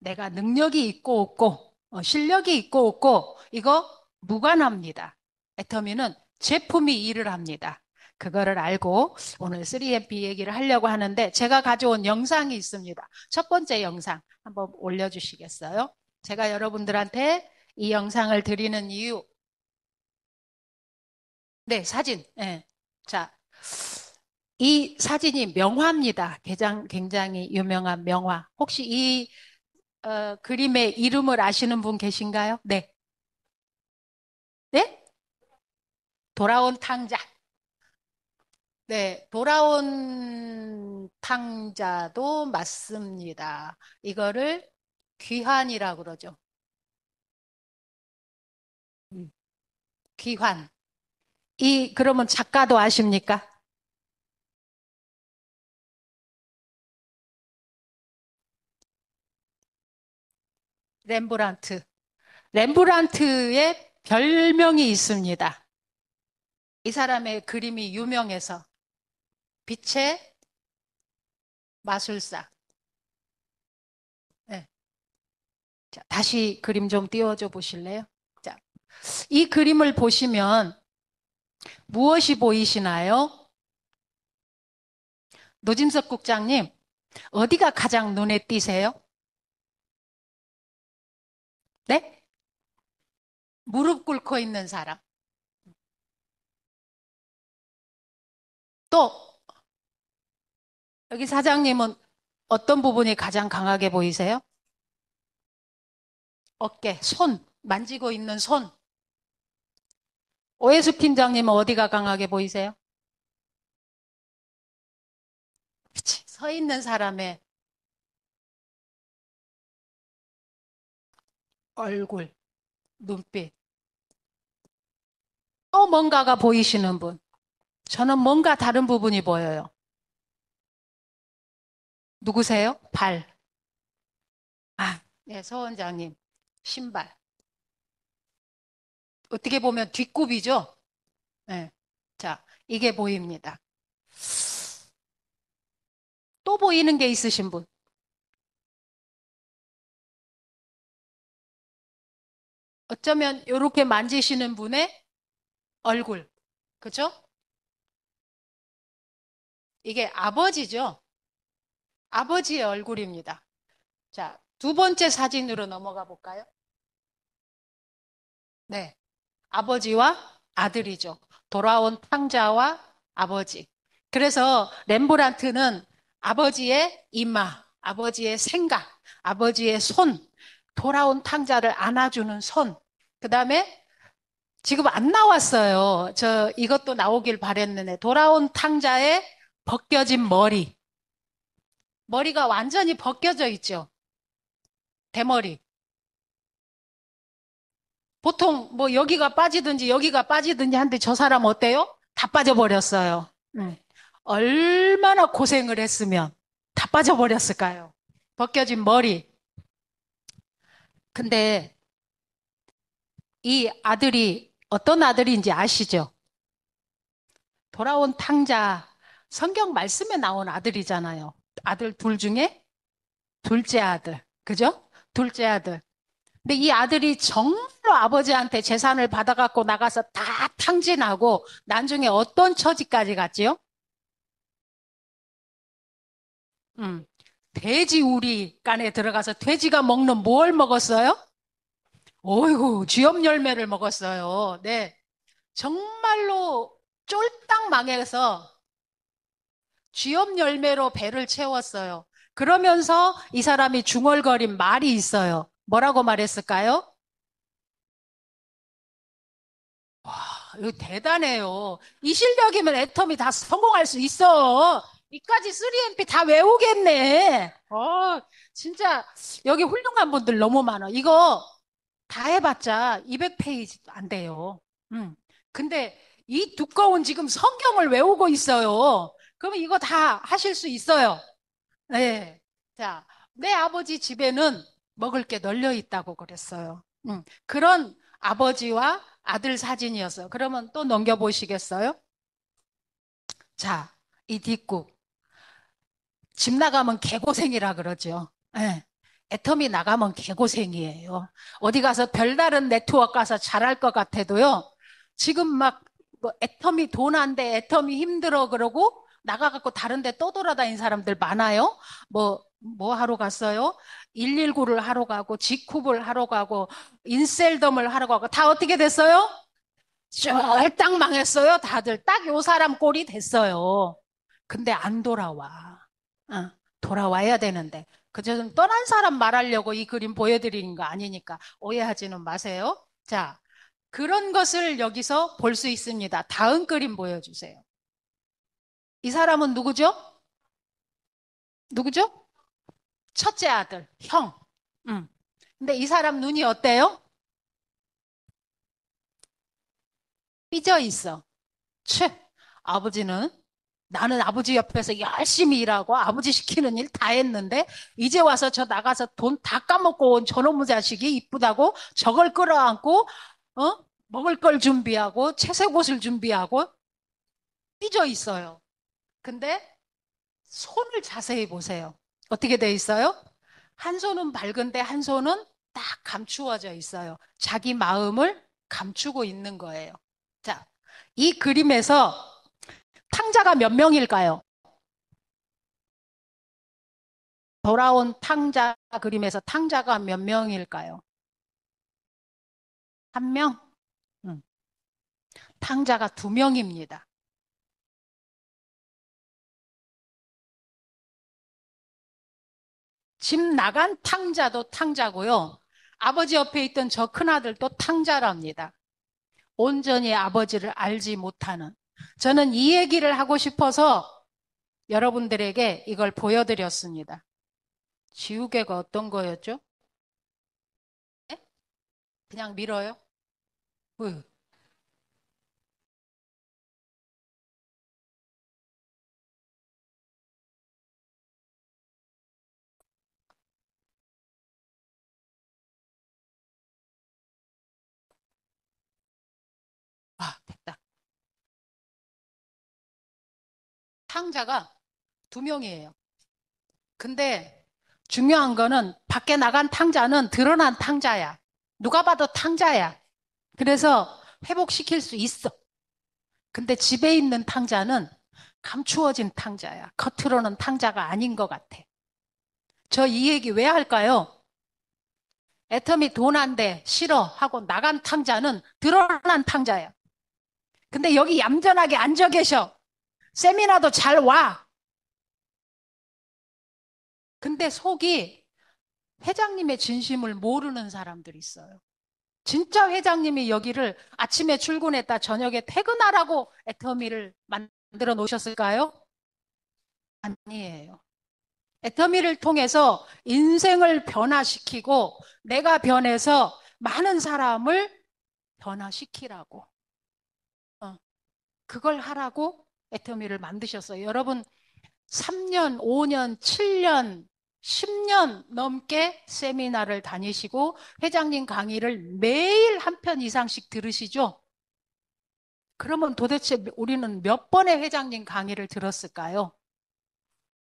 내가 능력이 있고 없고, 실력이 있고 없고, 이거 무관합니다. 애터미는 제품이 일을 합니다. 그거를 알고 오늘 3MP 얘기를 하려고 하는데 제가 가져온 영상이 있습니다. 첫 번째 영상 한번 올려주시겠어요? 제가 여러분들한테 이 영상을 드리는 이유, 네, 사진. 예. 자, 이 사진이 명화입니다. 굉장히 유명한 명화. 혹시 이 그림의 이름을 아시는 분 계신가요? 네. 네? 돌아온 탕자. 네, 돌아온 탕자도 맞습니다. 이거를 귀환이라고 그러죠. 음, 귀환. 그러면 작가도 아십니까? 렘브란트. 렘브란트의 별명이 있습니다. 이 사람의 그림이 유명해서 빛의 마술사. 네. 자, 다시 그림 좀 띄워줘 보실래요? 자, 이 그림을 보시면 무엇이 보이시나요? 노진석 국장님, 어디가 가장 눈에 띄세요? 네? 무릎 꿇고 있는 사람. 또, 여기 사장님은 어떤 부분이 가장 강하게 보이세요? 어깨, 손, 만지고 있는 손. 오해숙 팀장님은 어디가 강하게 보이세요? 그치. 서 있는 사람의 얼굴, 눈빛. 또 뭔가가 보이시는 분. 저는 뭔가 다른 부분이 보여요. 누구세요? 발. 아, 네, 서 원장님. 신발. 어떻게 보면 뒷굽이죠? 네. 자, 이게 보입니다. 또 보이는 게 있으신 분. 어쩌면 이렇게 만지시는 분의 얼굴. 그죠? 이게 아버지죠? 아버지의 얼굴입니다. 자, 두 번째 사진으로 넘어가 볼까요? 네. 아버지와 아들이죠. 돌아온 탕자와 아버지. 그래서 렘브란트는 아버지의 이마, 아버지의 생각, 아버지의 손, 돌아온 탕자를 안아주는 손. 그 다음에 지금 안 나왔어요. 이것도 나오길 바랬는데 돌아온 탕자의 벗겨진 머리. 머리가 완전히 벗겨져 있죠. 대머리. 보통 뭐 여기가 빠지든지 여기가 빠지든지 한데 저 사람 어때요? 다 빠져버렸어요. 얼마나 고생을 했으면 다 빠져버렸을까요? 벗겨진 머리. 근데 이 아들이 어떤 아들인지 아시죠? 돌아온 탕자 성경 말씀에 나온 아들이잖아요. 아들 둘 중에 둘째 아들. 그죠? 둘째 아들. 근데 이 아들이 정말로 아버지한테 재산을 받아갖고 나가서 다 탕진하고 나중에 어떤 처지까지 갔지요? 음, 돼지 우리 간에 들어가서 돼지가 먹는 뭘 먹었어요? 어이구, 쥐업 열매를 먹었어요. 네. 정말로 쫄딱 망해서 쥐업 열매로 배를 채웠어요. 그러면서 이 사람이 중얼거린 말이 있어요. 뭐라고 말했을까요? 와, 이거 대단해요. 이 실력이면 애텀이 다 성공할 수 있어. 이까지 3MP 다 외우겠네. 진짜 여기 훌륭한 분들 너무 많아. 이거 다 해봤자 200페이지도 안 돼요. 근데 이 두꺼운 지금 성경을 외우고 있어요. 그러면 이거 다 하실 수 있어요. 네. 자, 내 아버지 집에는 먹을 게 널려 있다고 그랬어요. 그런 아버지와 아들 사진이었어요. 그러면 또 넘겨보시겠어요? 자, 이 뒷국. 집 나가면 개고생이라 그러죠. 예. 애텀이 나가면 개고생이에요. 어디 가서 별다른 네트워크 가서 잘할 것 같아도요. 지금 막 뭐 애텀이 돈 안 돼, 애텀이 힘들어 그러고 나가갖고 다른 데 떠돌아다니는 사람들 많아요. 뭐 하러 갔어요? 119를 하러 가고, 직kup을 하러 가고, 인셀덤을 하러 가고, 다 어떻게 됐어요? 쫄딱 망했어요. 다들 딱 요 사람 꼴이 됐어요. 근데 안 돌아와. 어, 돌아와야 되는데. 그저 좀 떠난 사람 말하려고 이 그림 보여드리는 거 아니니까 오해하지는 마세요. 자, 그런 것을 여기서 볼 수 있습니다. 다음 그림 보여주세요. 이 사람은 누구죠? 누구죠? 첫째 아들, 형. 음. 근데 이 사람 눈이 어때요? 삐져 있어. 채, 아버지는 나는 아버지 옆에서 열심히 일하고 아버지 시키는 일 다 했는데 이제 와서 저 나가서 돈 다 까먹고 온 저놈의 자식이 이쁘다고 저걸 끌어안고 먹을 걸 준비하고 채색 옷을 준비하고 삐져 있어요. 근데 손을 자세히 보세요. 어떻게 돼 있어요? 한 손은 밝은데 한 손은 딱 감추어져 있어요. 자기 마음을 감추고 있는 거예요. 자, 이 그림에서 탕자가 몇 명일까요? 돌아온 탕자 그림에서 탕자가 몇 명일까요? 한 명? 음, 탕자가 두 명입니다. 집 나간 탕자도 탕자고요. 아버지 옆에 있던 저 큰아들도 탕자랍니다. 온전히 아버지를 알지 못하는. 저는 이 얘기를 하고 싶어서 여러분들에게 이걸 보여드렸습니다. 지우개가 어떤 거였죠? 네? 그냥 밀어요? 으, 아, 됐다. 탕자가 두 명이에요. 근데 중요한 거는 밖에 나간 탕자는 드러난 탕자야. 누가 봐도 탕자야. 그래서 회복시킬 수 있어. 근데 집에 있는 탕자는 감추어진 탕자야. 겉으로는 탕자가 아닌 것 같아. 저 이 얘기 왜 할까요? 애터미 돈 안 돼, 싫어 하고 나간 탕자는 드러난 탕자야. 근데 여기 얌전하게 앉아 계셔. 세미나도 잘 와. 근데 속이 회장님의 진심을 모르는 사람들이 있어요. 진짜 회장님이 여기를 아침에 출근했다 저녁에 퇴근하라고 애터미를 만들어 놓으셨을까요? 아니에요. 애터미를 통해서 인생을 변화시키고 내가 변해서 많은 사람을 변화시키라고. 어, 그걸 하라고 애터미를 만드셨어요. 여러분 3년, 5년, 7년, 10년 넘게 세미나를 다니시고 회장님 강의를 매일 한 편 이상씩 들으시죠? 그러면 도대체 우리는 몇 번의 회장님 강의를 들었을까요?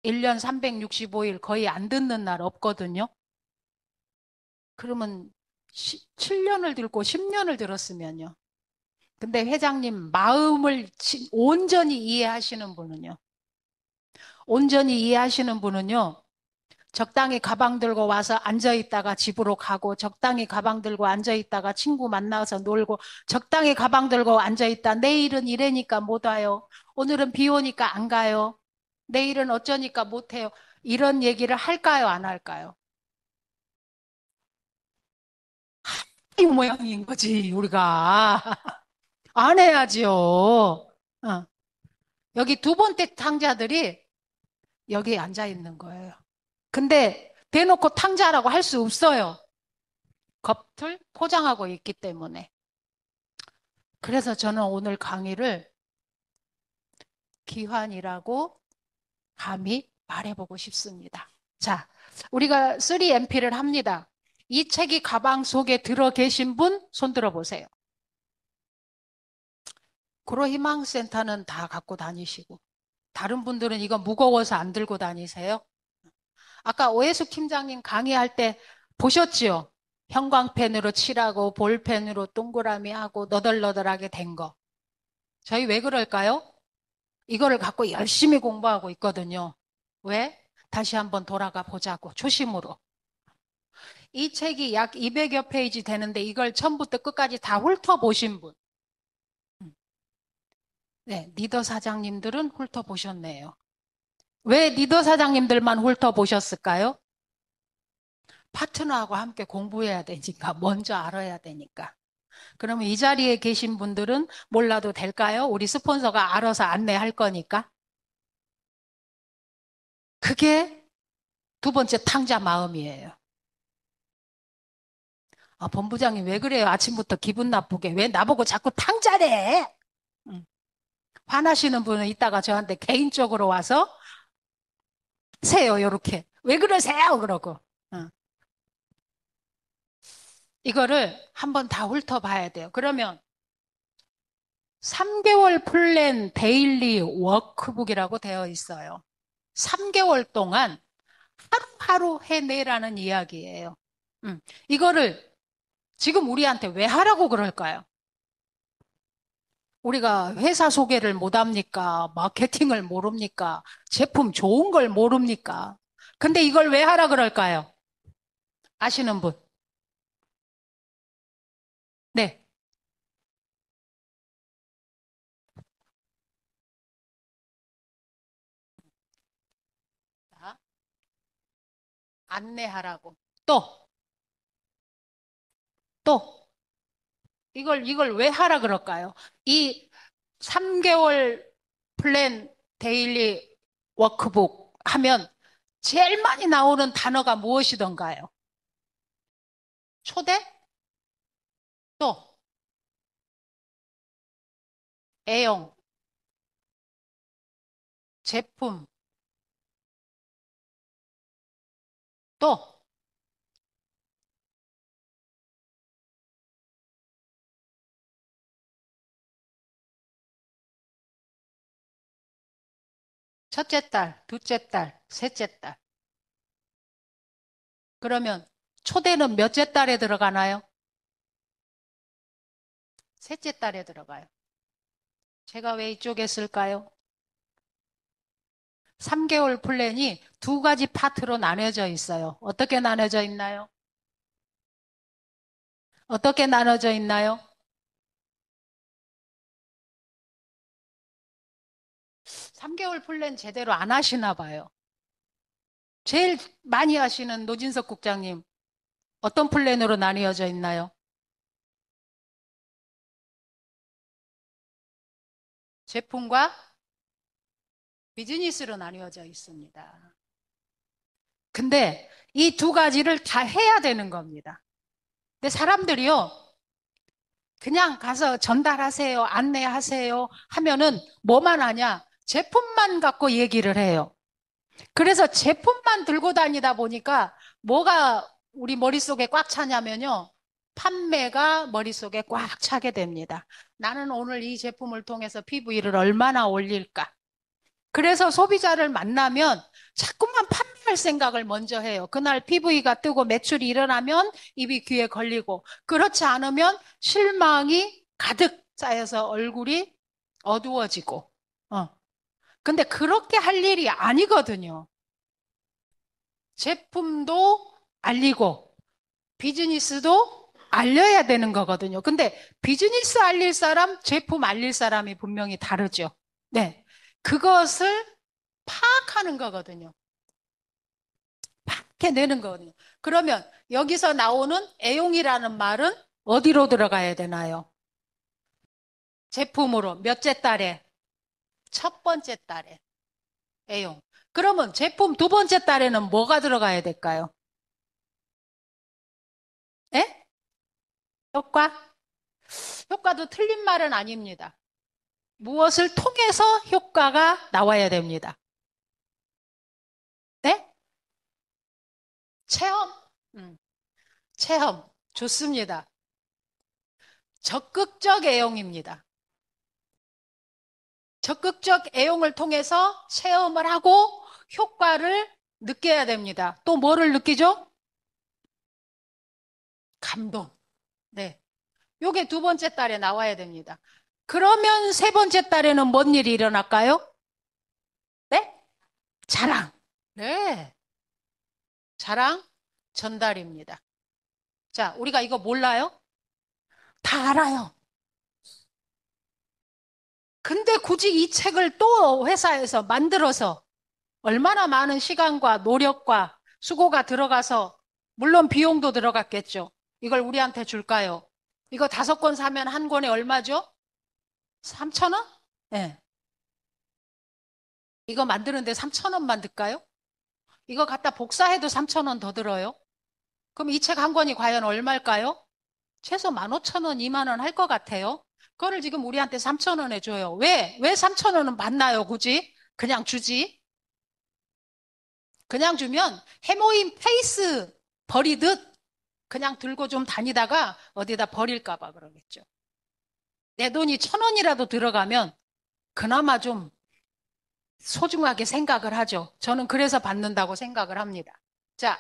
1년 365일 거의 안 듣는 날 없거든요. 그러면 7년을 듣고 10년을 들었으면요. 근데 회장님 마음을 온전히 이해하시는 분은요. 온전히 이해하시는 분은요. 적당히 가방 들고 와서 앉아 있다가 집으로 가고, 적당히 가방 들고 앉아 있다가 친구 만나서 놀고, 적당히 가방 들고 앉아 있다. 내일은 이래니까 못 와요. 오늘은 비 오니까 안 가요. 내일은 어쩌니까 못 해요. 이런 얘기를 할까요? 안 할까요? 이 모양인 거지, 우리가. 안 해야지요. 여기 두 번째 탕자들이 여기 앉아 있는 거예요. 근데 대놓고 탕자라고 할 수 없어요. 겉을 포장하고 있기 때문에. 그래서 저는 오늘 강의를 기환이라고 감히 말해보고 싶습니다. 자, 우리가 3MP를 합니다. 이 책이 가방 속에 들어 계신 분 손 들어 보세요. 구로희망센터는 다 갖고 다니시고 다른 분들은 이거 무거워서 안 들고 다니세요? 아까 오해숙 팀장님 강의할 때 보셨지요? 형광펜으로 칠하고 볼펜으로 동그라미 하고 너덜너덜하게 된 거. 저희 왜 그럴까요? 이거를 갖고 열심히 공부하고 있거든요. 왜? 다시 한번 돌아가 보자고, 초심으로. 이 책이 약 200여 페이지 되는데 이걸 처음부터 끝까지 다 훑어보신 분. 네, 리더 사장님들은 훑어보셨네요. 왜 리더 사장님들만 훑어보셨을까요? 파트너하고 함께 공부해야 되니까, 먼저 알아야 되니까. 그러면 이 자리에 계신 분들은 몰라도 될까요? 우리 스폰서가 알아서 안내할 거니까. 그게 두 번째 탕자 마음이에요. 아, 본부장님 왜 그래요? 아침부터 기분 나쁘게. 왜 나보고 자꾸 탕자래? 응. 화나시는 분은 이따가 저한테 개인적으로 와서 세요, 요렇게. 왜 그러세요? 그러고. 응. 이거를 한번 다 훑어봐야 돼요. 그러면 3개월 플랜 데일리 워크북이라고 되어 있어요. 3개월 동안 하루하루 해내라는 이야기예요. 이거를 지금 우리한테 왜 하라고 그럴까요? 우리가 회사 소개를 못 합니까? 마케팅을 모릅니까? 제품 좋은 걸 모릅니까? 근데 이걸 왜 하라 그럴까요? 아시는 분? 네. 자, 안내하라고. 또, 또, 이걸 왜 하라 그럴까요? 이 3개월 플랜 데일리 워크북 하면 제일 많이 나오는 단어가 무엇이던가요? 초대? 또, 애용, 제품, 또, 첫째 딸, 둘째 딸, 셋째 딸. 그러면 초대는 몇째 딸에 들어가나요? 셋째 딸에 들어가요. 제가 왜 이쪽에 쓸까요? 3개월 플랜이 두 가지 파트로 나눠져 있어요. 어떻게 나눠져 있나요? 어떻게 나눠져 있나요? 3개월 플랜 제대로 안 하시나 봐요. 제일 많이 하시는 노진석 국장님, 어떤 플랜으로 나뉘어져 있나요? 제품과 비즈니스로 나뉘어져 있습니다. 근데 이 두 가지를 다 해야 되는 겁니다. 근데 사람들이요, 그냥 가서 전달하세요, 안내하세요 하면은 뭐만 하냐? 제품만 갖고 얘기를 해요. 그래서 제품만 들고 다니다 보니까 뭐가 우리 머릿속에 꽉 차냐면요. 판매가 머릿속에 꽉 차게 됩니다. 나는 오늘 이 제품을 통해서 PV를 얼마나 올릴까? 그래서 소비자를 만나면 자꾸만 판매할 생각을 먼저 해요. 그날 PV가 뜨고 매출이 일어나면 입이 귀에 걸리고, 그렇지 않으면 실망이 가득 쌓여서 얼굴이 어두워지고, 근데 그렇게 할 일이 아니거든요. 제품도 알리고, 비즈니스도 알려야 되는 거거든요. 근데 비즈니스 알릴 사람, 제품 알릴 사람이 분명히 다르죠. 네. 그것을 파악하는 거거든요. 파악해내는 거거든요. 그러면 여기서 나오는 애용이라는 말은 어디로 들어가야 되나요? 제품으로 몇째 달에? 첫 번째 달에 애용. 그러면 제품 두 번째 달에는 뭐가 들어가야 될까요? 예? 효과? 효과도 틀린 말은 아닙니다. 무엇을 통해서 효과가 나와야 됩니다. 네? 체험. 음, 체험. 좋습니다. 적극적 애용입니다. 적극적 애용을 통해서 체험을 하고 효과를 느껴야 됩니다. 또 뭐를 느끼죠? 감동. 네. 요게 두 번째 달에 나와야 됩니다. 그러면 세 번째 달에는 뭔 일이 일어날까요? 네? 자랑. 네. 자랑 전달입니다. 자, 우리가 이거 몰라요? 다 알아요. 근데 굳이 이 책을 또 회사에서 만들어서 얼마나 많은 시간과 노력과 수고가 들어가서, 물론 비용도 들어갔겠죠. 이걸 우리한테 줄까요? 이거 5권 사면 한 권에 얼마죠? 3천 원? 네. 이거 만드는데 3천 원만 들까요? 이거 갖다 복사해도 3천 원 더 들어요. 그럼 이 책 한 권이 과연 얼마일까요? 최소 15,000원, 2만 원 할 것 같아요. 그거를 지금 우리한테 3천 원에 줘요. 왜 3천 원은 받나요, 굳이? 그냥 주지. 그냥 주면 해모임 페이스 버리듯 그냥 들고 좀 다니다가 어디다 버릴까 봐 그러겠죠. 내 돈이 1,000원이라도 들어가면 그나마 좀 소중하게 생각을 하죠. 저는 그래서 받는다고 생각을 합니다. 자,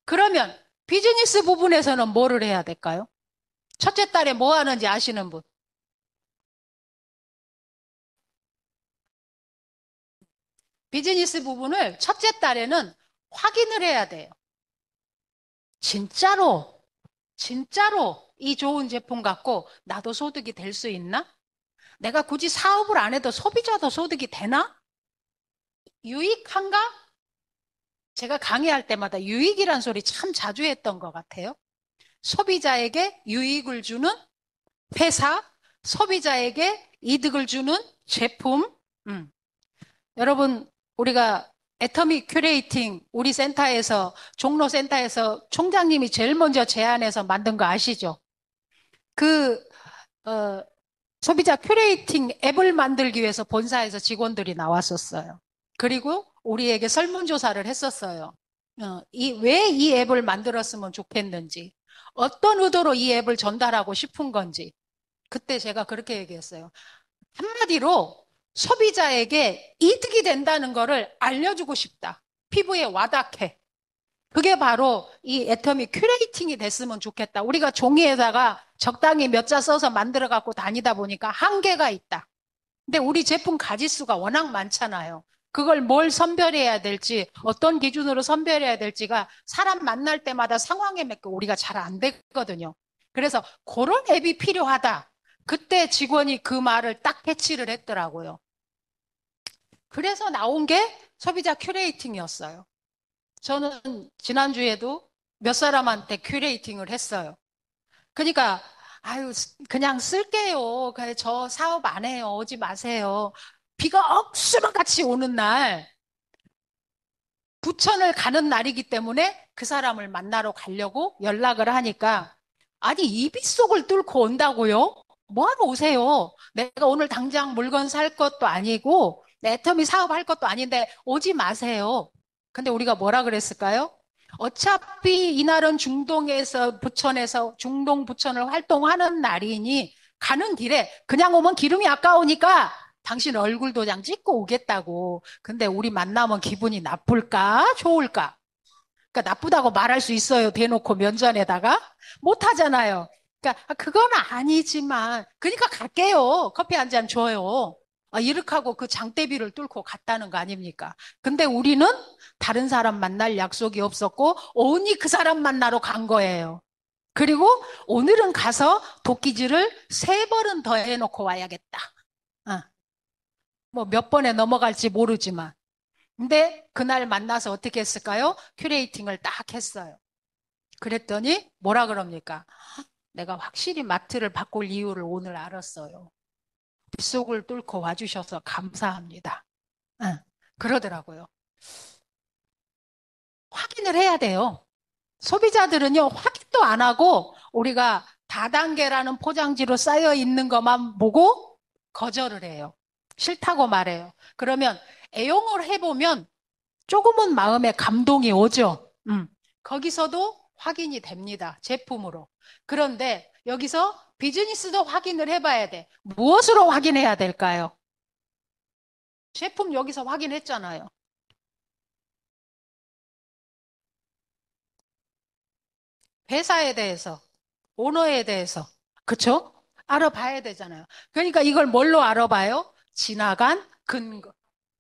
그러면 비즈니스 부분에서는 뭐를 해야 될까요? 첫째 달에 뭐 하는지 아시는 분? 비즈니스 부분을 첫째 달에는 확인을 해야 돼요. 진짜로, 진짜로 이 좋은 제품 갖고 나도 소득이 될 수 있나? 내가 굳이 사업을 안 해도 소비자도 소득이 되나? 유익한가? 제가 강의할 때마다 유익이란 소리 참 자주 했던 것 같아요. 소비자에게 유익을 주는 회사, 소비자에게 이득을 주는 제품. 음. 여러분, 우리가 애터미 큐레이팅 우리 센터에서, 종로 센터에서 총장님이 제일 먼저 제안해서 만든 거 아시죠? 그, 어, 소비자 큐레이팅 앱을 만들기 위해서 본사에서 직원들이 나왔었어요. 그리고 우리에게 설문조사를 했었어요. 왜 이 앱을 만들었으면 좋겠는지, 어떤 의도로 이 앱을 전달하고 싶은 건지, 그때 제가 그렇게 얘기했어요. 한마디로 소비자에게 이득이 된다는 거를 알려주고 싶다. 피부에 와닿게. 그게 바로 이 애터미 큐레이팅이 됐으면 좋겠다. 우리가 종이에다가 적당히 몇 자 써서 만들어 갖고 다니다 보니까 한계가 있다. 근데 우리 제품 가짓수가 워낙 많잖아요. 그걸 뭘 선별해야 될지, 어떤 기준으로 선별해야 될지가 사람 만날 때마다 상황에 맞게 우리가 잘 안 되거든요. 그래서 그런 앱이 필요하다. 그때 직원이 그 말을 딱 캐치를 했더라고요. 그래서 나온 게 소비자 큐레이팅이었어요. 저는 지난주에도 몇 사람한테 큐레이팅을 했어요. 그러니까 아유 그냥 쓸게요. 그래 저 사업 안 해요. 오지 마세요. 비가 억수로같이 오는 날 부천을 가는 날이기 때문에 그 사람을 만나러 가려고 연락을 하니까 아니 이빗속을 뚫고 온다고요? 뭐하러 오세요? 내가 오늘 당장 물건 살 것도 아니고 내 애터미 사업할 것도 아닌데 오지 마세요. 근데 우리가 뭐라 그랬을까요? 어차피 이날은 중동에서 부천에서 중동 부천을 활동하는 날이니 가는 길에 그냥 오면 기름이 아까우니까 당신 얼굴 도장 찍고 오겠다고. 근데 우리 만나면 기분이 나쁠까? 좋을까? 그러니까 나쁘다고 말할 수 있어요. 대놓고 면전에다가. 못 하잖아요. 그러니까 그건 아니지만 그러니까 갈게요. 커피 한 잔 줘요. 이렇게 하고 그 장대비를 뚫고 갔다는 거 아닙니까? 근데 우리는 다른 사람 만날 약속이 없었고 오니 그 사람 만나러 간 거예요. 그리고 오늘은 가서 도끼질을 3번은 더 해놓고 와야겠다. 어, 뭐 몇 번에 넘어갈지 모르지만. 근데 그날 만나서 어떻게 했을까요? 큐레이팅을 딱 했어요. 그랬더니 뭐라 그럽니까? 내가 확실히 마트를 바꿀 이유를 오늘 알았어요. 빗속을 뚫고 와주셔서 감사합니다. 응, 그러더라고요. 확인을 해야 돼요. 소비자들은요, 확인도 안 하고 우리가 다단계라는 포장지로 쌓여 있는 것만 보고 거절을 해요. 싫다고 말해요. 그러면 애용을 해보면 조금은 마음에 감동이 오죠. 거기서도 확인이 됩니다. 제품으로. 그런데 여기서 비즈니스도 확인을 해봐야 돼. 무엇으로 확인해야 될까요? 제품 여기서 확인했잖아요. 회사에 대해서, 오너에 대해서, 그쵸? 알아봐야 되잖아요. 그러니까 이걸 뭘로 알아봐요? 지나간 근거,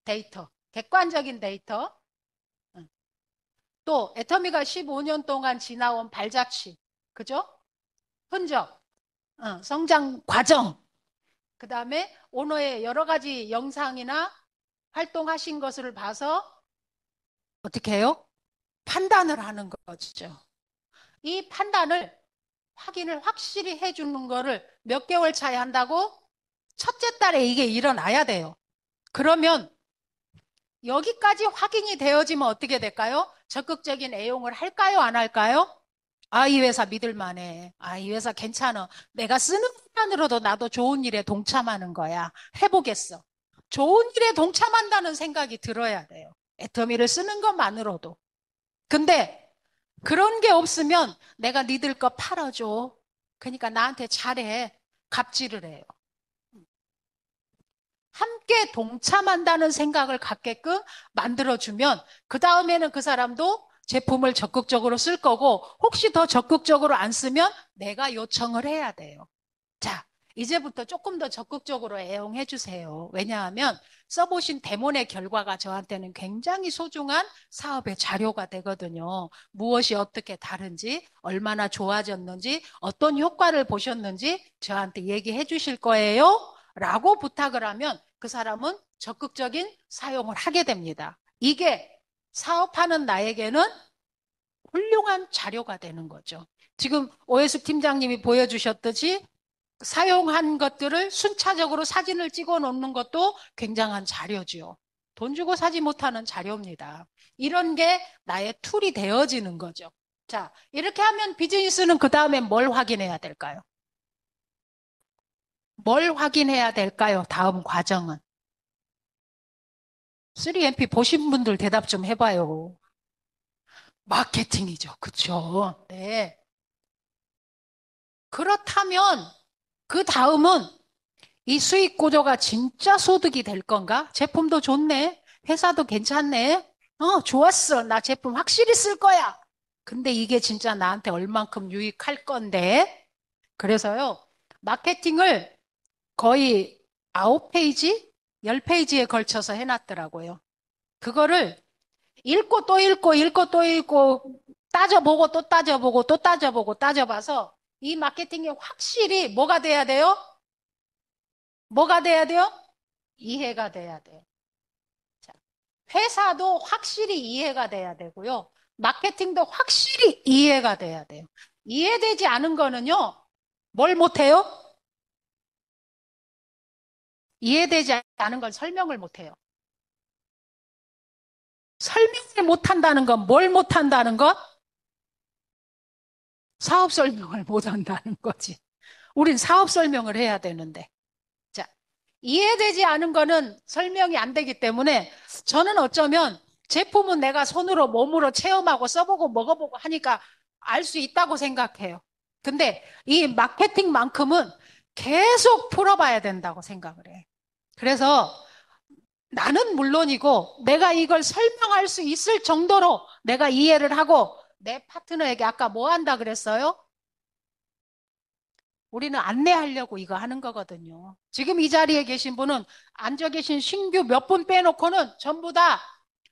데이터, 객관적인 데이터. 응. 또 애터미가 15년 동안 지나온 발자취, 그죠? 흔적, 성장 과정, 그 다음에 오너의 여러 가지 영상이나 활동하신 것을 봐서 어떻게 해요? 판단을 하는 거죠. 이 판단을 확인을 확실히 해주는 거를 몇 개월 차에 한다고? 첫째 달에 이게 일어나야 돼요. 그러면 여기까지 확인이 되어지면 어떻게 될까요? 적극적인 애용을 할까요? 안 할까요? 아, 이 회사 믿을 만해. 아, 이 회사 괜찮아. 내가 쓰는 것만으로도 나도 좋은 일에 동참하는 거야. 해보겠어. 좋은 일에 동참한다는 생각이 들어야 돼요. 애터미를 쓰는 것만으로도. 근데 그런 게 없으면 내가 니들 거 팔아줘. 그러니까 나한테 잘해. 갑질을 해요. 함께 동참한다는 생각을 갖게끔 만들어주면 그 다음에는 그 사람도 제품을 적극적으로 쓸 거고 혹시 더 적극적으로 안 쓰면 내가 요청을 해야 돼요. 자, 이제부터 조금 더 적극적으로 애용해 주세요. 왜냐하면 써보신 데모의 결과가 저한테는 굉장히 소중한 사업의 자료가 되거든요. 무엇이 어떻게 다른지, 얼마나 좋아졌는지, 어떤 효과를 보셨는지 저한테 얘기해 주실 거예요. 라고 부탁을 하면 그 사람은 적극적인 사용을 하게 됩니다. 이게 사업하는 나에게는 훌륭한 자료가 되는 거죠. 지금 오해숙 팀장님이 보여주셨듯이 사용한 것들을 순차적으로 사진을 찍어 놓는 것도 굉장한 자료지요. 돈 주고 사지 못하는 자료입니다. 이런 게 나의 툴이 되어지는 거죠. 자, 이렇게 하면 비즈니스는 그 다음에 뭘 확인해야 될까요? 뭘 확인해야 될까요? 다음 과정은. 3MP 보신 분들 대답 좀 해봐요. 마케팅이죠. 그쵸? 네. 그렇다면 그 다음은 이 수익 구조가 진짜 소득이 될 건가? 제품도 좋네. 회사도 괜찮네. 좋았어. 나 제품 확실히 쓸 거야. 근데 이게 진짜 나한테 얼만큼 유익할 건데? 그래서요, 마케팅을 거의 9페이지, 10페이지에 걸쳐서 해놨더라고요. 그거를 읽고 또 읽고 읽고 또 읽고 따져보고 또 따져보고 또 따져보고 따져봐서 이 마케팅이 확실히 뭐가 돼야 돼요? 뭐가 돼야 돼요? 이해가 돼야 돼요. 자, 회사도 확실히 이해가 돼야 되고요. 마케팅도 확실히 이해가 돼야 돼요. 이해되지 않은 거는요, 뭘 못해요? 이해되지 않은 걸 설명을 못해요. 설명을 못한다는 건 뭘 못한다는 것? 사업 설명을 못한다는 거지. 우린 사업 설명을 해야 되는데. 자, 이해되지 않은 거는 설명이 안 되기 때문에 저는 어쩌면 제품은 내가 손으로 몸으로 체험하고 써보고 먹어보고 하니까 알 수 있다고 생각해요. 근데 이 마케팅만큼은 계속 풀어봐야 된다고 생각을 해. 그래서 나는 물론이고 내가 이걸 설명할 수 있을 정도로 내가 이해를 하고 내 파트너에게 아까 뭐 한다 그랬어요? 우리는 안내하려고 이거 하는 거거든요. 지금 이 자리에 계신 분은 앉아 계신 신규 몇 분 빼놓고는 전부 다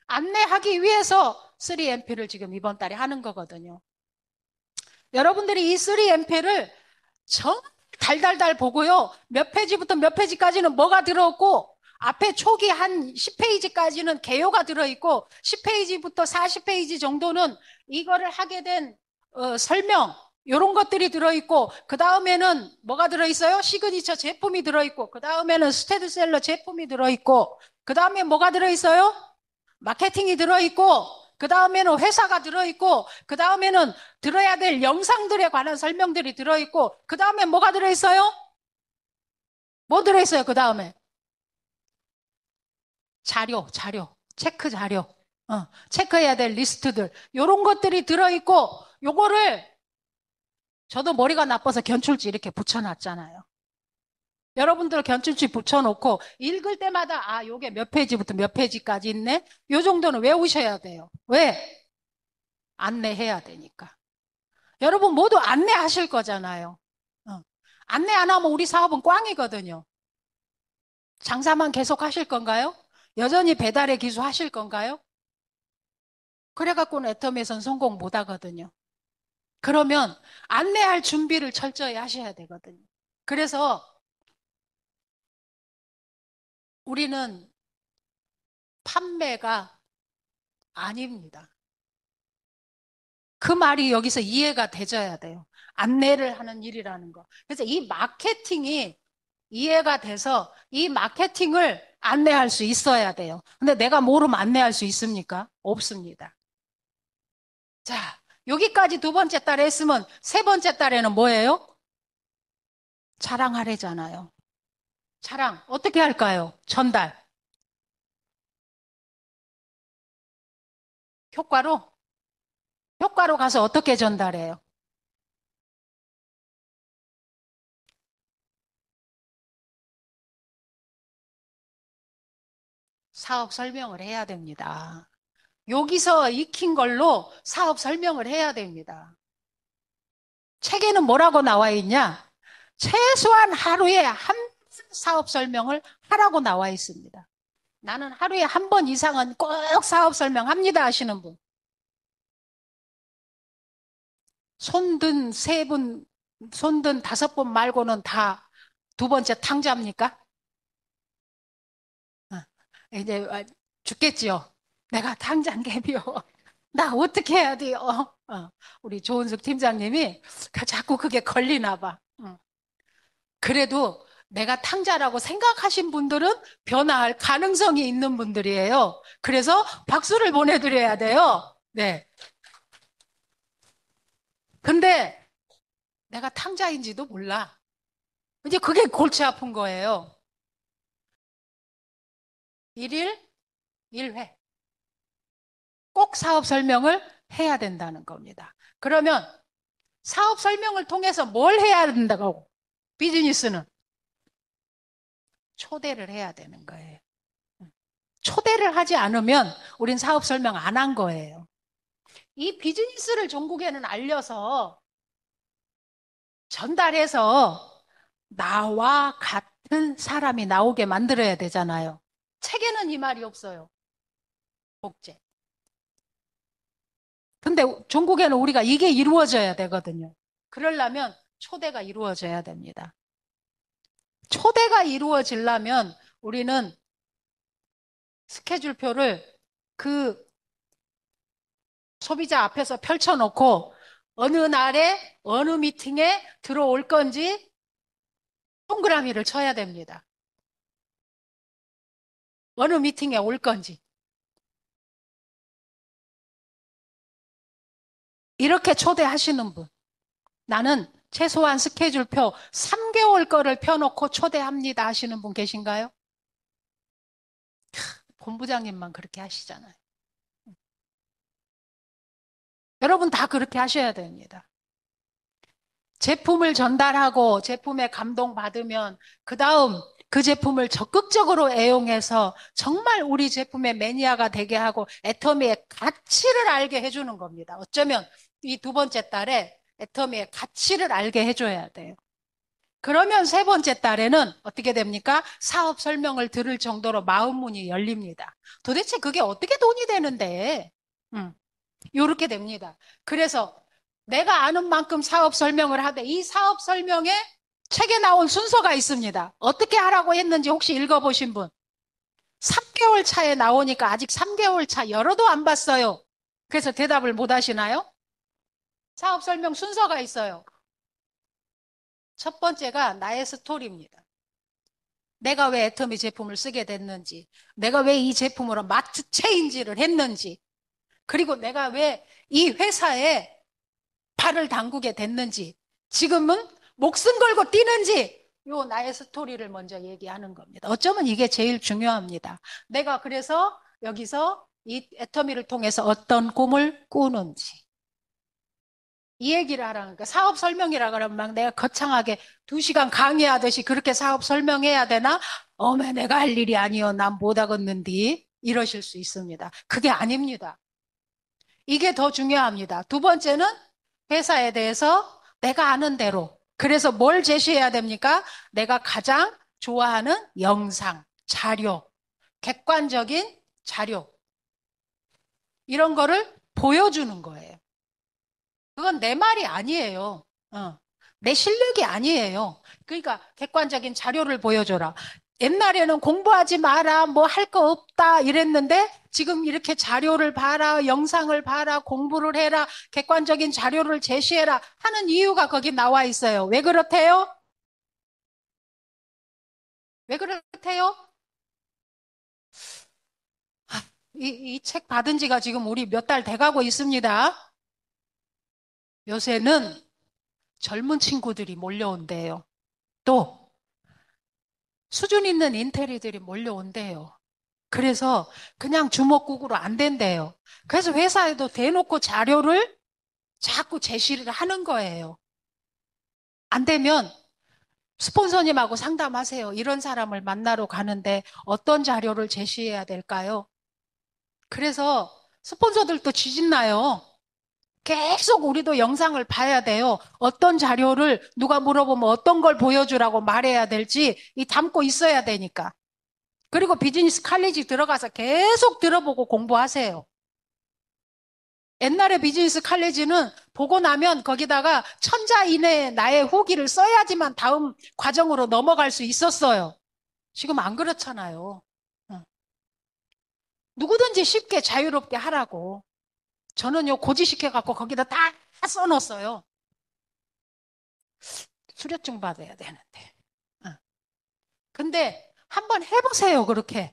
안내하기 위해서 3MP를 지금 이번 달에 하는 거거든요. 여러분들이 이 3MP를 정말 달달달 보고요. 몇 페이지부터 몇 페이지까지는 뭐가 들어있고 앞에 초기 한 10페이지까지는 개요가 들어있고 10페이지부터 40페이지 정도는 이거를 하게 된 설명 이런 것들이 들어있고 그 다음에는 뭐가 들어있어요? 시그니처 제품이 들어있고 그 다음에는 스테디셀러 제품이 들어있고 그 다음에 뭐가 들어있어요? 마케팅이 들어있고 그 다음에는 회사가 들어있고 그 다음에는 들어야 될 영상들에 관한 설명들이 들어있고 그 다음에 뭐가 들어있어요? 뭐 들어있어요? 그 다음에 자료, 체크 자료, 체크해야 될 리스트들 이런 것들이 들어있고 요거를 저도 머리가 나빠서 견출지 이렇게 붙여놨잖아요. 여러분들 견출지 붙여놓고 읽을 때마다 아 요게 몇 페이지부터 몇 페이지까지 있네? 요 정도는 외우셔야 돼요. 왜? 안내해야 되니까. 여러분 모두 안내하실 거잖아요. 어. 안내 안 하면 우리 사업은 꽝이거든요. 장사만 계속 하실 건가요? 여전히 배달의 기수 하실 건가요? 그래갖고는 애터미에선 성공 못 하거든요. 그러면 안내할 준비를 철저히 하셔야 되거든요. 그래서 우리는 판매가 아닙니다. 그 말이 여기서 이해가 되져야 돼요. 안내를 하는 일이라는 거. 그래서 이 마케팅이 이해가 돼서 이 마케팅을 안내할 수 있어야 돼요. 근데 내가 모르면 안내할 수 있습니까? 없습니다. 자, 여기까지 두 번째 달에 했으면 세 번째 달에는 뭐예요? 자랑하래잖아요. 자랑. 어떻게 할까요? 전달. 효과로? 효과로 가서 어떻게 전달해요? 사업 설명을 해야 됩니다. 여기서 익힌 걸로 사업 설명을 해야 됩니다. 책에는 뭐라고 나와 있냐? 최소한 하루에 한 번 사업 설명을 하라고 나와 있습니다. 나는 하루에 한 번 이상은 꼭 사업 설명합니다 하시는 분. 손든 세 분, 손든 다섯 분 말고는 다 두 번째 탕자입니까? 어, 이제 죽겠지요. 내가 탕자인 개비요. 나 어떻게 해야 돼요? 우리 조은숙 팀장님이 자꾸 그게 걸리나 봐. 그래도 내가 탕자라고 생각하신 분들은 변화할 가능성이 있는 분들이에요. 그래서 박수를 보내드려야 돼요. 네. 근데 내가 탕자인지도 몰라. 이제 그게 골치 아픈 거예요. 일일 1회. 꼭 사업 설명을 해야 된다는 겁니다. 그러면 사업 설명을 통해서 뭘 해야 된다고? 비즈니스는 초대를 해야 되는 거예요. 초대를 하지 않으면 우린 사업 설명 안 한 거예요. 이 비즈니스를 종국에는 알려서 전달해서 나와 같은 사람이 나오게 만들어야 되잖아요. 책에는 이 말이 없어요. 복제. 근데 종국에는 우리가 이게 이루어져야 되거든요. 그러려면 초대가 이루어져야 됩니다. 초대가 이루어지려면 우리는 스케줄표를 그 소비자 앞에서 펼쳐놓고 어느 날에 어느 미팅에 들어올 건지 동그라미를 쳐야 됩니다. 어느 미팅에 올 건지. 이렇게 초대하시는 분. 나는 최소한 스케줄표 3개월 거를 펴놓고 초대합니다 하시는 분 계신가요? 본부장님만 그렇게 하시잖아요. 여러분 다 그렇게 하셔야 됩니다. 제품을 전달하고 제품에 감동받으면 그 다음 그 제품을 적극적으로 애용해서 정말 우리 제품의 매니아가 되게 하고 애터미의 가치를 알게 해주는 겁니다. 어쩌면 이 두 번째 달에 애터미의 가치를 알게 해줘야 돼요. 그러면 세 번째 달에는 어떻게 됩니까? 사업 설명을 들을 정도로 마음 문이 열립니다. 도대체 그게 어떻게 돈이 되는데? 요렇게 됩니다. 그래서 내가 아는 만큼 사업 설명을 하되 이 사업 설명에 책에 나온 순서가 있습니다. 어떻게 하라고 했는지 혹시 읽어보신 분? 3개월 차에 나오니까 아직 3개월 차 열어도 안 봤어요. 그래서 대답을 못 하시나요? 사업 설명 순서가 있어요. 첫 번째가 나의 스토리입니다. 내가 왜 애터미 제품을 쓰게 됐는지, 내가 왜 이 제품으로 마트 체인지를 했는지, 그리고 내가 왜 이 회사에 발을 담그게 됐는지, 지금은 목숨 걸고 뛰는지, 요 나의 스토리를 먼저 얘기하는 겁니다. 어쩌면 이게 제일 중요합니다. 내가 그래서 여기서 이 애터미를 통해서 어떤 꿈을 꾸는지. 이 얘기를 하라는 거야. 사업 설명이라 그러면 막 내가 거창하게 2시간 강의하듯이 그렇게 사업 설명해야 되나? 어메, 내가 할 일이 아니요. 난 못하겠는디. 이러실 수 있습니다. 그게 아닙니다. 이게 더 중요합니다. 두 번째는 회사에 대해서 내가 아는 대로. 그래서 뭘 제시해야 됩니까? 내가 가장 좋아하는 영상, 자료, 객관적인 자료. 이런 거를 보여주는 거예요. 그건 내 말이 아니에요. 내 실력이 아니에요. 그러니까 객관적인 자료를 보여줘라. 옛날에는 공부하지 마라, 뭐 할 거 없다 이랬는데 지금 이렇게 자료를 봐라, 영상을 봐라, 공부를 해라, 객관적인 자료를 제시해라 하는 이유가 거기 나와 있어요. 왜 그렇대요? 왜 그렇대요? 이 책 받은 지가 지금 우리 몇 달 돼가고 있습니다. 요새는 젊은 친구들이 몰려온대요. 또 수준 있는 인테리들이 몰려온대요. 그래서 그냥 주먹국으로 안 된대요. 그래서 회사에도 대놓고 자료를 자꾸 제시를 하는 거예요. 안 되면 스폰서님하고 상담하세요. 이런 사람을 만나러 가는데 어떤 자료를 제시해야 될까요? 그래서 스폰서들도 지진나요. 계속 우리도 영상을 봐야 돼요. 어떤 자료를 누가 물어보면 어떤 걸 보여주라고 말해야 될지 이 담고 있어야 되니까. 그리고 비즈니스 칼리지 들어가서 계속 들어보고 공부하세요. 옛날에 비즈니스 칼리지는 보고 나면 거기다가 천자 이내에 나의 후기를 써야지만 다음 과정으로 넘어갈 수 있었어요. 지금 안 그렇잖아요. 어. 누구든지 쉽게 자유롭게 하라고. 저는요, 고지시켜갖고 거기다 다 써놓았어요. 수료증 받아야 되는데. 어. 근데 한번 해보세요, 그렇게.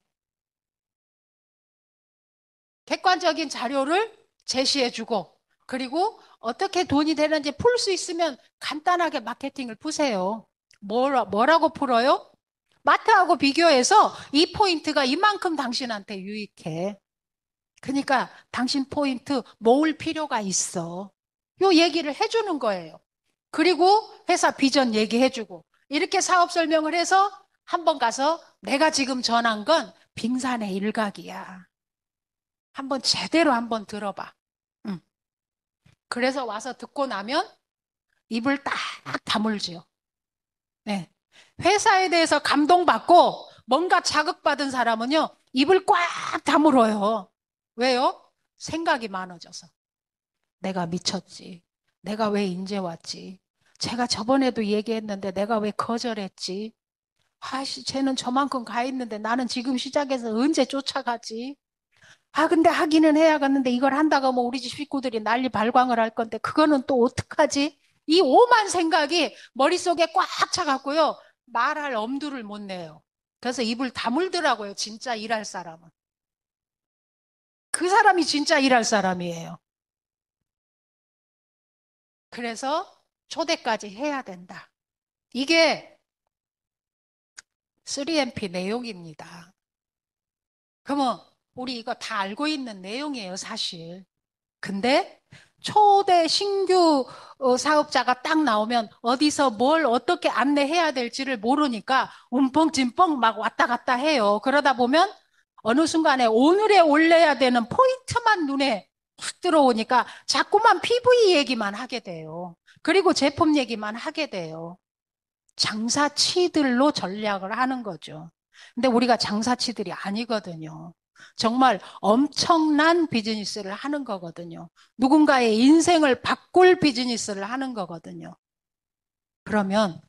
객관적인 자료를 제시해주고, 그리고 어떻게 돈이 되는지 풀 수 있으면 간단하게 마케팅을 푸세요. 뭐라고 풀어요? 마트하고 비교해서 이 포인트가 이만큼 당신한테 유익해. 그러니까 당신 포인트 모을 필요가 있어. 요 얘기를 해주는 거예요. 그리고 회사 비전 얘기해주고, 이렇게 사업 설명을 해서 한번 가서 내가 지금 전한 건 빙산의 일각이야. 한번 제대로 한번 들어봐. 응. 그래서 와서 듣고 나면 입을 딱 다물지요. 네. 회사에 대해서 감동받고 뭔가 자극받은 사람은요, 입을 꽉 다물어요. 왜요? 생각이 많아져서. 내가 미쳤지. 내가 왜 인제 왔지? 제가 저번에도 얘기했는데 내가 왜 거절했지? 아씨, 쟤는 저만큼 가 있는데 나는 지금 시작해서 언제 쫓아가지? 아, 근데 하기는 해야겠는데 이걸 한다고 하면 우리 집 식구들이 난리 발광을 할 건데 그거는 또 어떡하지? 이 오만 생각이 머릿속에 꽉 차갖고요. 말할 엄두를 못 내요. 그래서 입을 다물더라고요. 진짜 일할 사람은. 그 사람이 진짜 일할 사람이에요. 그래서 초대까지 해야 된다. 이게 3MP 내용입니다. 그러면 우리 이거 다 알고 있는 내용이에요, 사실. 근데 초대 신규 사업자가 딱 나오면 어디서 뭘 어떻게 안내해야 될지를 모르니까 움펑짐펑 막 왔다 갔다 해요. 그러다 보면 어느 순간에 오늘에 올려야 되는 포인트만 눈에 확 들어오니까 자꾸만 PV 얘기만 하게 돼요. 그리고 제품 얘기만 하게 돼요. 장사치들로 전략을 하는 거죠. 근데 우리가 장사치들이 아니거든요. 정말 엄청난 비즈니스를 하는 거거든요. 누군가의 인생을 바꿀 비즈니스를 하는 거거든요. 그러면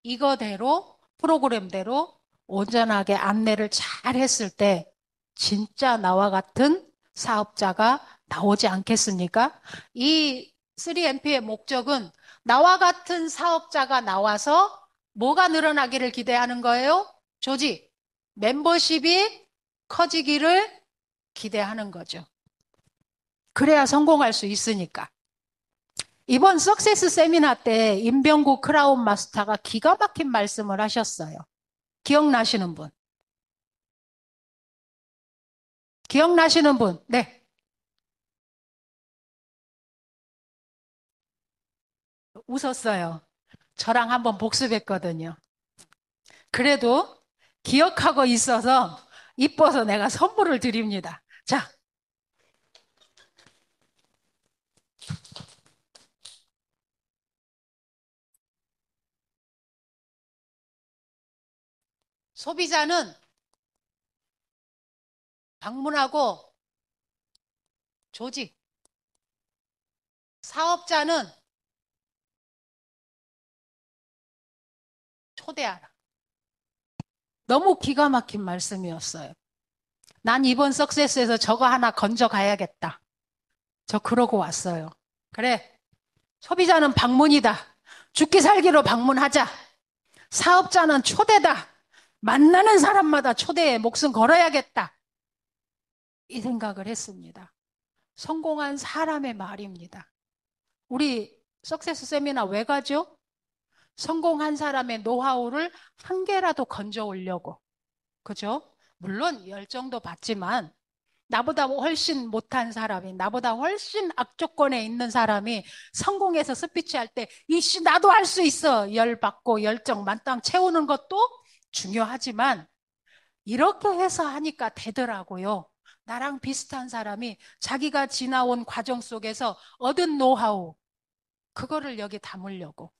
이거대로 프로그램대로 온전하게 안내를 잘 했을 때 진짜 나와 같은 사업자가 나오지 않겠습니까? 이 3MP의 목적은 나와 같은 사업자가 나와서 뭐가 늘어나기를 기대하는 거예요? 조직, 멤버십이 커지기를 기대하는 거죠. 그래야 성공할 수 있으니까. 이번 석세스 세미나 때 임병국 크라운 마스터가 기가 막힌 말씀을 하셨어요. 기억나시는 분? 기억나시는 분? 네. 웃었어요. 저랑 한번 복습했거든요. 그래도 기억하고 있어서 이뻐서 내가 선물을 드립니다. 자, 소비자는 방문하고 조직, 사업자는 초대하라. 너무 기가 막힌 말씀이었어요. 난 이번 석세스에서 저거 하나 건져 가야겠다. 저 그러고 왔어요. 그래, 소비자는 방문이다. 죽기 살기로 방문하자. 사업자는 초대다. 만나는 사람마다 초대에 목숨 걸어야겠다. 이 생각을 했습니다. 성공한 사람의 말입니다. 우리 석세스 세미나 왜 가죠? 성공한 사람의 노하우를 한 개라도 건져 오려고. 그죠? 물론 열정도 받지만 나보다 훨씬 못한 사람이, 나보다 훨씬 악조건에 있는 사람이 성공해서 스피치 할 때, 이씨, 나도 할 수 있어. 열받고 열정 만땅 채우는 것도 중요하지만, 이렇게 해서 하니까 되더라고요. 나랑 비슷한 사람이 자기가 지나온 과정 속에서 얻은 노하우, 그거를 여기 담으려고.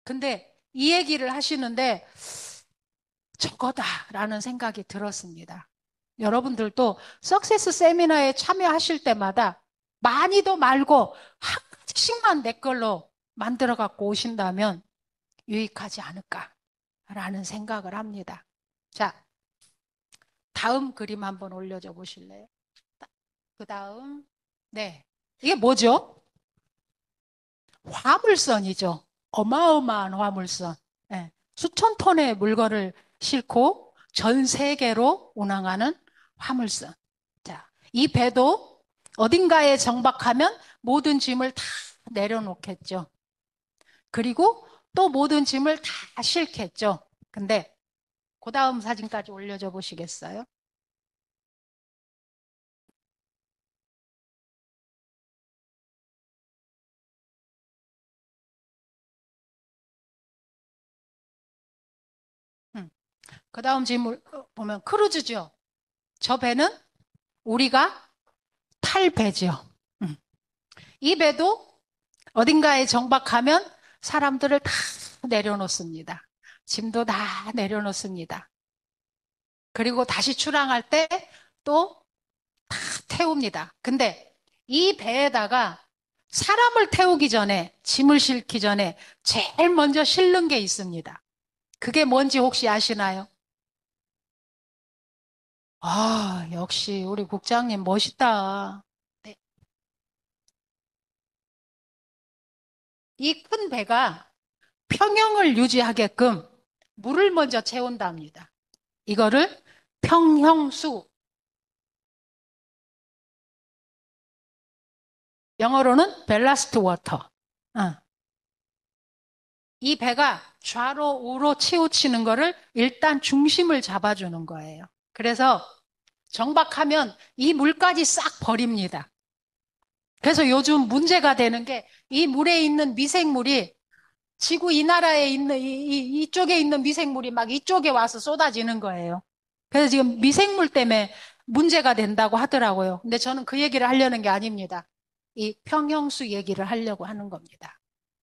근데 이 얘기를 하시는데, 저거다라는 생각이 들었습니다. 여러분들도 석세스 세미나에 참여하실 때마다 많이도 말고 한 가지씩만 내 걸로 만들어 갖고 오신다면 유익하지 않을까라는 생각을 합니다. 자, 다음 그림 한번 올려줘 보실래요? 그 다음, 네. 이게 뭐죠? 화물선이죠. 어마어마한 화물선. 네. 수천 톤의 물건을 싣고 전 세계로 운항하는 화물선. 자, 이 배도 어딘가에 정박하면 모든 짐을 다 내려놓겠죠. 그리고 또 모든 짐을 다 싣겠죠. 근데 그 다음 사진까지 올려줘 보시겠어요? 그 다음 질문 보면 크루즈죠. 저 배는 우리가 탈 배죠. 음. 이 배도 어딘가에 정박하면 사람들을 다 내려놓습니다. 짐도 다 내려놓습니다. 그리고 다시 출항할 때 또 다 태웁니다. 근데 이 배에다가 사람을 태우기 전에, 짐을 싣기 전에 제일 먼저 싣는 게 있습니다. 그게 뭔지 혹시 아시나요? 아, 역시 우리 국장님 멋있다. 네. 이 큰 배가 평형을 유지하게끔 물을 먼저 채운답니다. 이거를 평형수, 영어로는 벨라스트 워터. 이 배가 좌로 우로 치우치는 거를 일단 중심을 잡아주는 거예요. 그래서 정박하면 이 물까지 싹 버립니다. 그래서 요즘 문제가 되는 게 이 물에 있는 미생물이 지구 이 나라에 있는 이쪽에 있는 미생물이 막 이쪽에 와서 쏟아지는 거예요. 그래서 지금 미생물 때문에 문제가 된다고 하더라고요. 근데 저는 그 얘기를 하려는 게 아닙니다. 이 평형수 얘기를 하려고 하는 겁니다.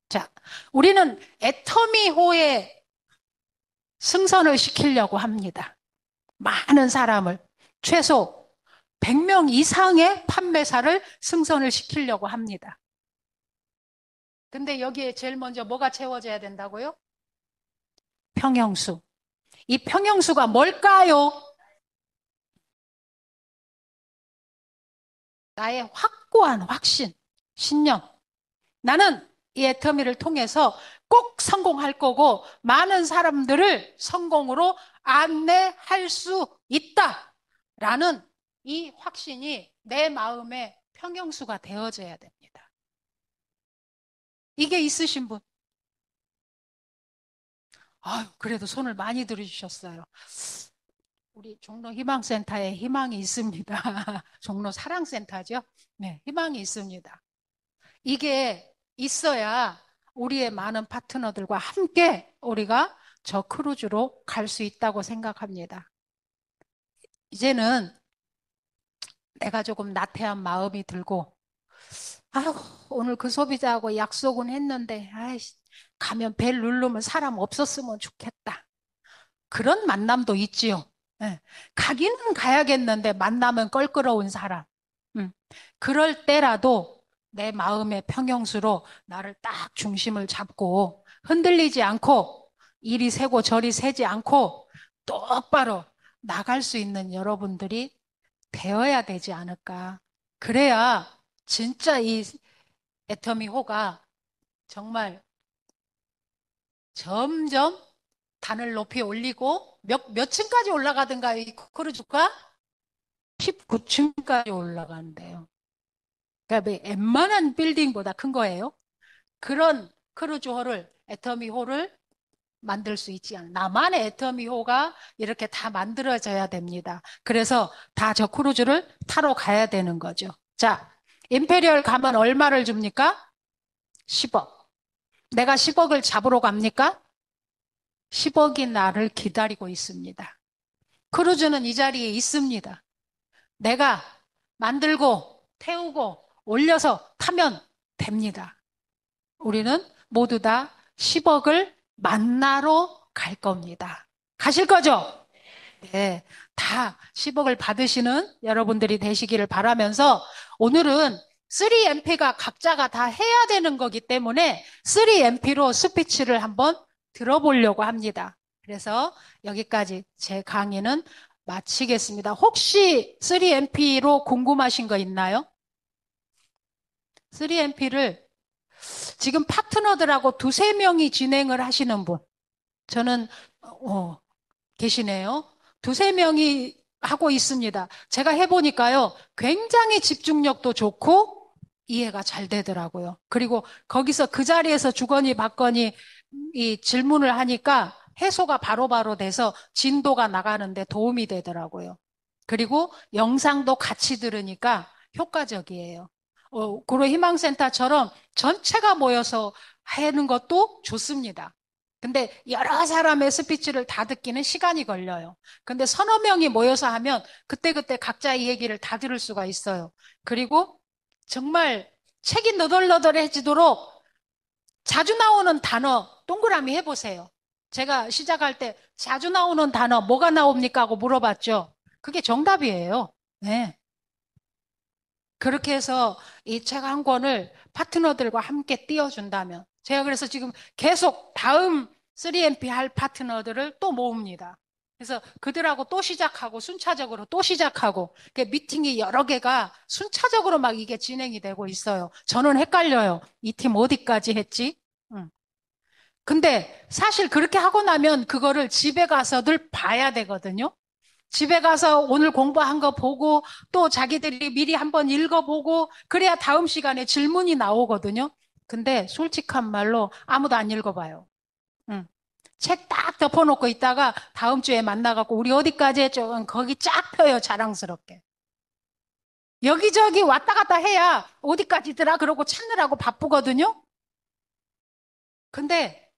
자, 우리는 애터미호에 승선을 시키려고 합니다. 많은 사람을 최소 100명 이상의 판매사를 승선을 시키려고 합니다. 근데 여기에 제일 먼저 뭐가 채워져야 된다고요? 평형수. 이 평형수가 뭘까요? 나의 확고한 확신, 신념. 나는 이 애터미를 통해서 꼭 성공할 거고 많은 사람들을 성공으로 안내할 수 있다. 라는 이 확신이 내 마음의 평형수가 되어져야 됩니다. 이게 있으신 분. 아유, 그래도 손을 많이 들어주셨어요. 우리 종로 희망센터에 희망이 있습니다. 종로 사랑센터죠? 네, 희망이 있습니다. 이게 있어야 우리의 많은 파트너들과 함께 우리가 저 크루즈로 갈 수 있다고 생각합니다. 이제는 내가 조금 나태한 마음이 들고, 아유, 오늘 그 소비자하고 약속은 했는데, 아이씨, 가면 벨 누르면 사람 없었으면 좋겠다. 그런 만남도 있지요. 예. 가기는 가야겠는데 만나면 껄끄러운 사람. 음. 그럴 때라도 내 마음의 평형수로 나를 딱 중심을 잡고 흔들리지 않고 이리 새고 저리 새지 않고 똑바로 나갈 수 있는 여러분들이 되어야 되지 않을까. 그래야 진짜 이 애터미 호가 정말 점점 단을 높이 올리고 몇 층까지 올라가든가 이 크루즈가 19층까지 올라간대요. 그러니까 뭐 웬만한 빌딩보다 큰 거예요. 그런 크루즈호를 애터미호를 만들 수 있지 않아. 나만의 애터미호가 이렇게 다 만들어져야 됩니다. 그래서 다 저 크루즈를 타러 가야 되는 거죠. 자, 임페리얼 가면 얼마를 줍니까? 10억. 내가 10억을 잡으러 갑니까? 10억이 나를 기다리고 있습니다. 크루즈는 이 자리에 있습니다. 내가 만들고 태우고 올려서 타면 됩니다. 우리는 모두 다 10억을 만나러 갈 겁니다. 가실 거죠? 네. 다 10억을 받으시는 여러분들이 되시기를 바라면서 오늘은 3MP가 각자가 다 해야 되는 거기 때문에 3MP로 스피치를 한번 들어보려고 합니다. 그래서 여기까지 제 강의는 마치겠습니다. 혹시 3MP로 궁금하신 거 있나요? 3MP를 지금 파트너들하고 두세 명이 진행을 하시는 분. 저는, 계시네요. 두세 명이 하고 있습니다. 제가 해보니까요, 굉장히 집중력도 좋고 이해가 잘 되더라고요. 그리고 거기서 그 자리에서 주거니 받거니 이 질문을 하니까 해소가 바로바로 돼서 진도가 나가는데 도움이 되더라고요. 그리고 영상도 같이 들으니까 효과적이에요. 구로 희망센터처럼 전체가 모여서 하는 것도 좋습니다. 근데 여러 사람의 스피치를 다 듣기는 시간이 걸려요. 근데 서너 명이 모여서 하면 그때그때 각자의 얘기를 다 들을 수가 있어요. 그리고 정말 책이 너덜너덜해지도록 자주 나오는 단어 동그라미 해보세요. 제가 시작할 때 자주 나오는 단어 뭐가 나옵니까? 하고 물어봤죠. 그게 정답이에요. 네. 그렇게 해서 이 책 한 권을 파트너들과 함께 띄워준다면 제가 그래서 지금 계속 다음 3MP 할 파트너들을 또 모읍니다. 그래서 그들하고 또 시작하고 순차적으로 또 시작하고 미팅이 여러 개가 순차적으로 막 이게 진행이 되고 있어요. 저는 헷갈려요. 이 팀 어디까지 했지? 응. 근데 사실 그렇게 하고 나면 그거를 집에 가서들 봐야 되거든요. 집에 가서 오늘 공부한 거 보고 또 자기들이 미리 한번 읽어보고 그래야 다음 시간에 질문이 나오거든요. 근데 솔직한 말로 아무도 안 읽어봐요. 응. 책 딱 덮어놓고 있다가 다음 주에 만나갖고 우리 어디까지 했죠? 응, 거기 쫙 펴요, 자랑스럽게. 여기저기 왔다 갔다 해야 어디까지더라? 그러고 찾느라고 바쁘거든요. 근데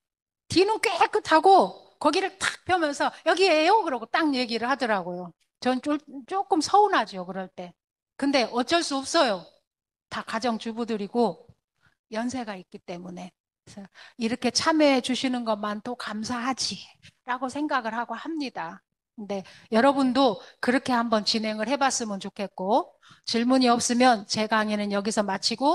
뒤는 깨끗하고 거기를 탁 펴면서 여기에요? 그러고 딱 얘기를 하더라고요. 전 조금 서운하죠, 그럴 때. 근데 어쩔 수 없어요. 다 가정주부들이고 연세가 있기 때문에. 그래서 이렇게 참여해 주시는 것만도 감사하지라고 생각을 하고 합니다. 근데 여러분도 그렇게 한번 진행을 해봤으면 좋겠고 질문이 없으면 제 강의는 여기서 마치고